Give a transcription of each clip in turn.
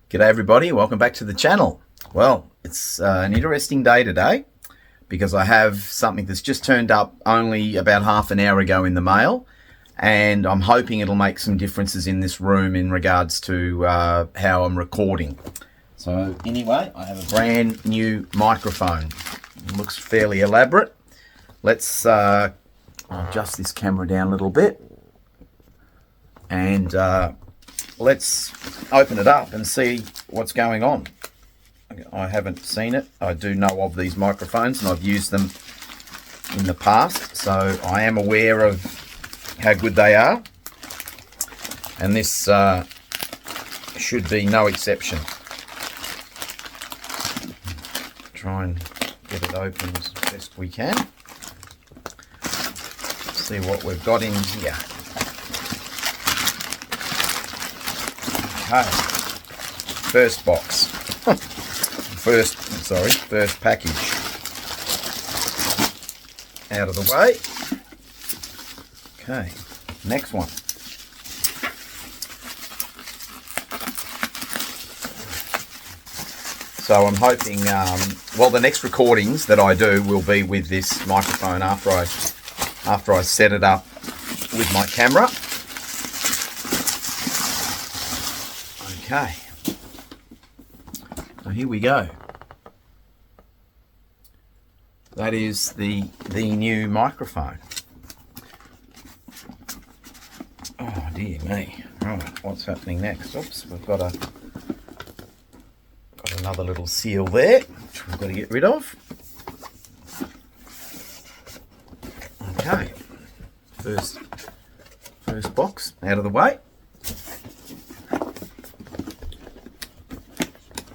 G'day everybody, welcome back to the channel. Well, it's an interesting day today because I have something that's just turned up only about half an hour ago in the mail, and I'm hoping it'll make some differences in this room in regards to how I'm recording. So anyway, I have a brand new microphone. It looks fairly elaborate. Let's adjust this camera down a little bit and let's open it up and see what's going on. I haven't seen it. I do know of these microphones and I've used them in the past, so I am aware of how good they are, and this should be no exception. Try and get it open as best we can. See what we've got in here. Okay, first box. First package out of the way. Okay, next one. So I'm hoping, well, the next recordings that I do will be with this microphone after I set it up with my camera. Okay, so here we go. That is the new microphone. Oh dear me. Right, what's happening next? Oops, we've got another little seal there, which we've got to get rid of. Okay, first box out of the way.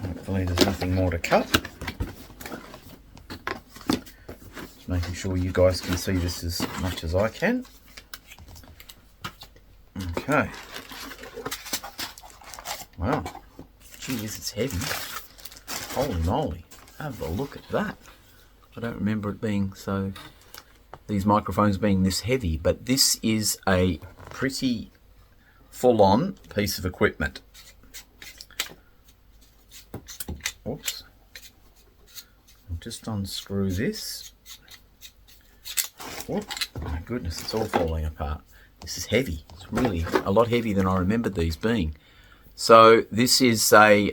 Hopefully there's nothing more to cut. Just making sure you guys can see this as much as I can. Okay. Wow. Geez, it's heavy. Holy moly. Have a look at that. I don't remember it being so, these microphones being this heavy, but this is a pretty full-on piece of equipment. Oops. I'll just unscrew this. Oh my goodness, it's all falling apart. This is heavy. It's really a lot heavier than I remembered these being. So this is a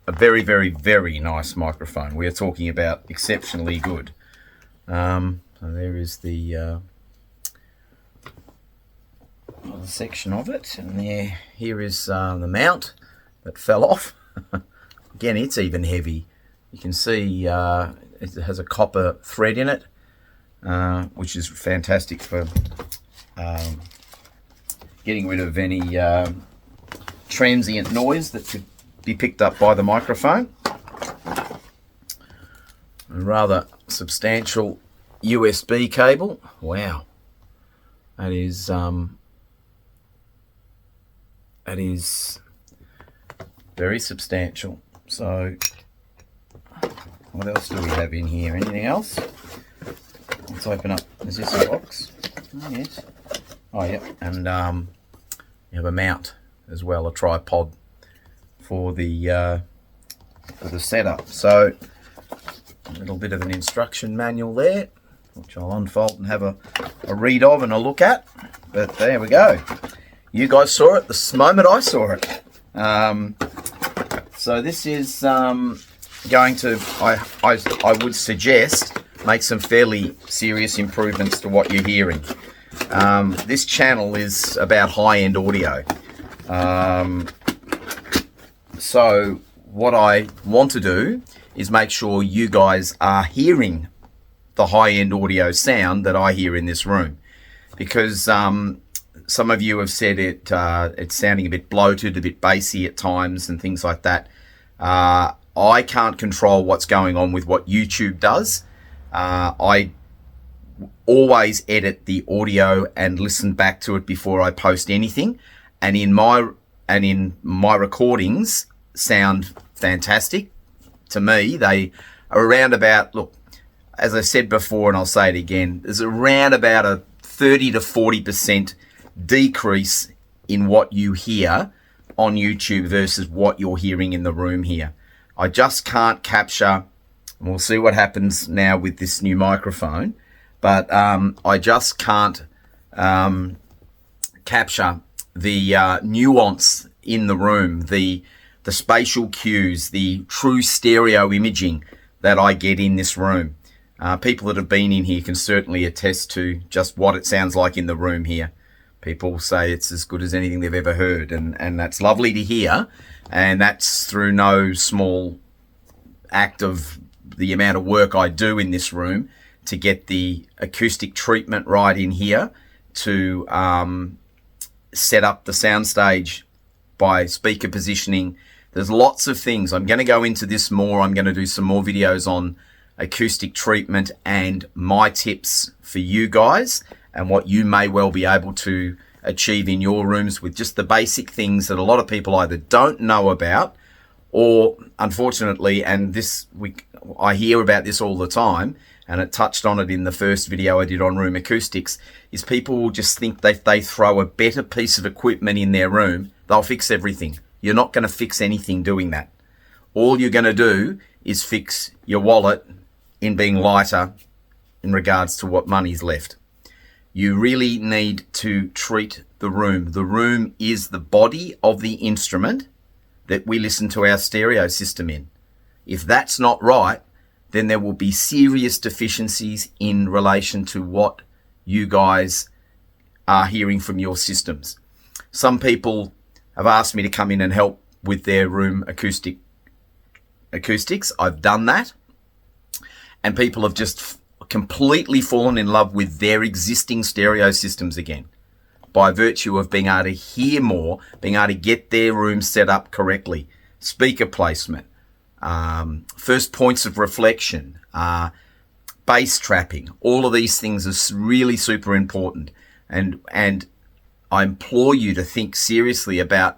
very, very, very nice microphone. We are talking about exceptionally good. So there is the other section of it, and here is the mount that fell off. Again, it's even heavy. You can see it has a copper thread in it, which is fantastic for getting rid of any transient noise that could be picked up by the microphone. A rather substantial USB cable. Wow, that is very substantial. So what else do we have in here? Anything else? Let's open up. Is this a box? Oh, yes. Oh, yeah. And you have a mount as well, a tripod for the setup. So a little bit of an instruction manual there, which I'll unfold and have a read of and a look at. But there we go. You guys saw it the moment I saw it. So this is going to, I would suggest, make some fairly serious improvements to what you're hearing. This channel is about high-end audio. So what I want to do is make sure you guys are hearing the high-end audio sound that I hear in this room, because some of you have said it's sounding a bit bloated, a bit bassy at times and things like that. I can't control what's going on with what YouTube does. I always edit the audio and listen back to it before I post anything, and in my recordings sound fantastic to me. They are around about, look, as I said before and I'll say it again, there's around about a 30 to 40% decrease in what you hear on YouTube versus what you're hearing in the room here. I just can't capture, and we'll see what happens now with this new microphone, but I just can't capture the nuance in the room, the spatial cues, the true stereo imaging that I get in this room. People that have been in here can certainly attest to just what it sounds like in the room here. People say it's as good as anything they've ever heard, and that's lovely to hear, and that's through no small act of the amount of work I do in this room to get the acoustic treatment right in here, to set up the soundstage by speaker positioning. There's lots of things. I'm going to go into this more. I'm going to do some more videos on acoustic treatment and my tips for you guys and what you may well be able to achieve in your rooms with just the basic things that a lot of people either don't know about, or unfortunately, and I hear about this all the time, and it touched on it in the first video I did on room acoustics, is people will just think that if they throw a better piece of equipment in their room, they'll fix everything. You're not going to fix anything doing that. All you're going to do is fix your wallet in being lighter in regards to what money's left. You really need to treat the room. The room is the body of the instrument that we listen to our stereo system in. If that's not right, then there will be serious deficiencies in relation to what you guys are hearing from your systems. Some people have asked me to come in and help with their room acoustics. I've done that, and people have just completely fallen in love with their existing stereo systems again, by virtue of being able to hear more, being able to get their room set up correctly, speaker placement, first points of reflection, bass trapping. All of these things are really super important, and I implore you to think seriously about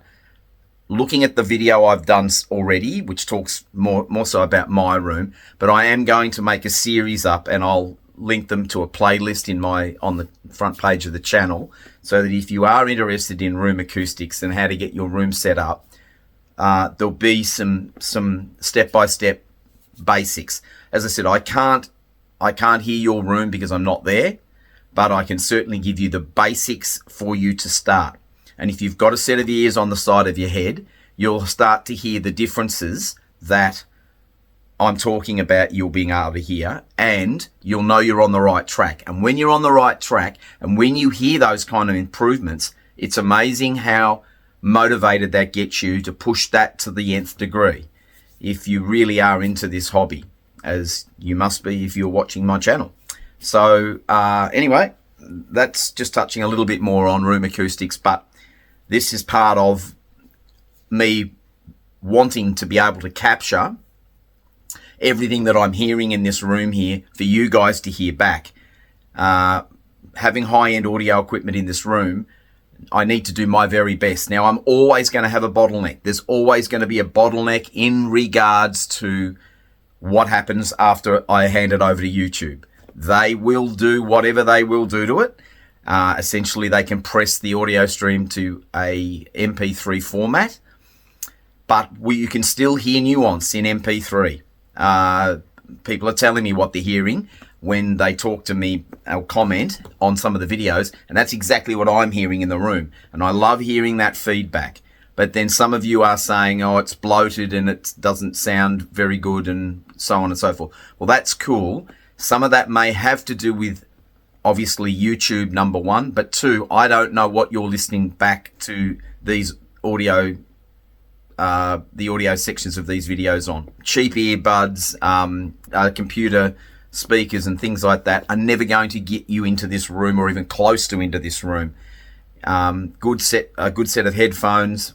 looking at the video I've done already, which talks more so about my room, but I am going to make a series up, and I'll link them to a playlist on the front page of the channel, so that if you are interested in room acoustics and how to get your room set up, there'll be some step-by-step basics. As I said, I can't hear your room because I'm not there, but I can certainly give you the basics for you to start. And if you've got a set of ears on the side of your head, you'll start to hear the differences that I'm talking about, you'll being able to hear, and you'll know you're on the right track. And when you're on the right track, and when you hear those kind of improvements, it's amazing how motivated that gets you to push that to the nth degree if you really are into this hobby, as you must be if you're watching my channel. So anyway, that's just touching a little bit more on room acoustics, but this is part of me wanting to be able to capture everything that I'm hearing in this room here for you guys to hear back. Having high-end audio equipment in this room, I need to do my very best. Now, I'm always going to have a bottleneck. There's always going to be a bottleneck in regards to what happens after I hand it over to YouTube. They will do whatever they will do to it. Essentially, they compress the audio stream to a MP3 format, but you can still hear nuance in MP3. People are telling me what they're hearing when they talk to me or comment on some of the videos, and that's exactly what I'm hearing in the room, and I love hearing that feedback. But then some of you are saying, oh, it's bloated and it doesn't sound very good, and so on and so forth. Well, that's cool. Some of that may have to do with obviously YouTube, number one, but two, I don't know what you're listening back to these audio, the audio sections of these videos on. Cheap earbuds, computer speakers and things like that are never going to get you into this room or even close to into this room. A good set of headphones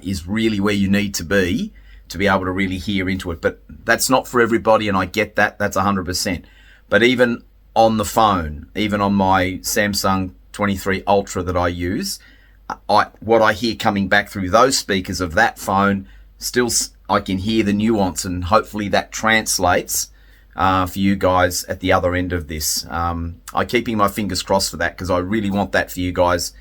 is really where you need to be able to really hear into it. But that's not for everybody, and I get that. That's 100%. But even on the phone, even on my Samsung 23 Ultra that I use, what I hear coming back through those speakers of that phone, still I can hear the nuance, and hopefully that translates for you guys at the other end of this. I'm keeping my fingers crossed for that, because I really want that for you guys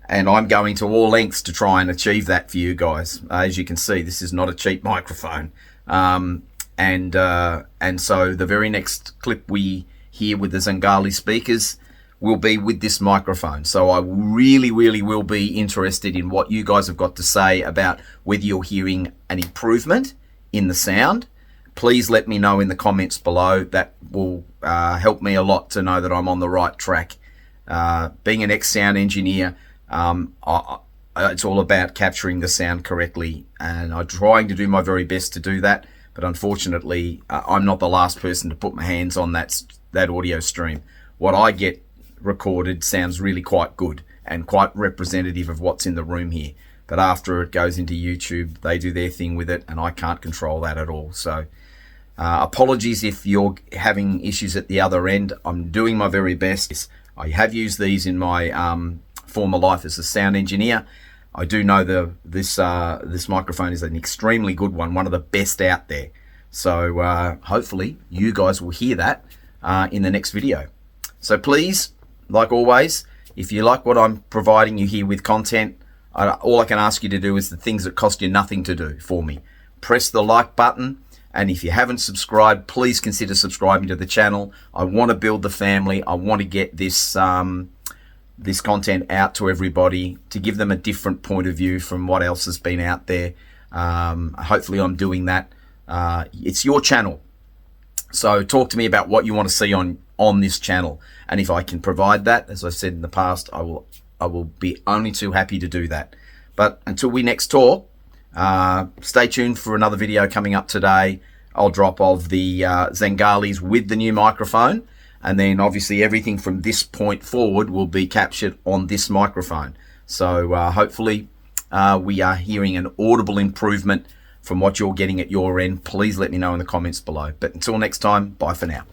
and I'm going to all lengths to try and achieve that for you guys. As you can see, this is not a cheap microphone. And so the very next clip we hear with the Zengali speakers will be with this microphone. So I really will be interested in what you guys have got to say about whether you're hearing an improvement in the sound. Please let me know in the comments below. That will help me a lot to know that I'm on the right track. Being an ex-sound engineer, it's all about capturing the sound correctly, and I'm trying to do my very best to do that. But unfortunately, I'm not the last person to put my hands on that audio stream. What I get recorded sounds really quite good and quite representative of what's in the room here. But after it goes into YouTube, they do their thing with it, and I can't control that at all. So apologies if you're having issues at the other end. I'm doing my very best. I have used these in my former life as a sound engineer. I do know this microphone is an extremely good one of the best out there. So hopefully you guys will hear that in the next video. So please, like always, if you like what I'm providing you here with content, all I can ask you to do is the things that cost you nothing to do for me. Press the like button, and if you haven't subscribed, please consider subscribing to the channel. I want to build the family. I want to get this this content out to everybody, to give them a different point of view from what else has been out there. Hopefully I'm doing that. It's your channel, so talk to me about what you want to see on this channel, and if I can provide that, as I said in the past, I will be only too happy to do that. But until we next talk, stay tuned for another video coming up today. I'll drop of the Zengalis with the new microphone, and then obviously everything from this point forward will be captured on this microphone. So hopefully we are hearing an audible improvement from what you're getting at your end. Please let me know in the comments below. But until next time, bye for now.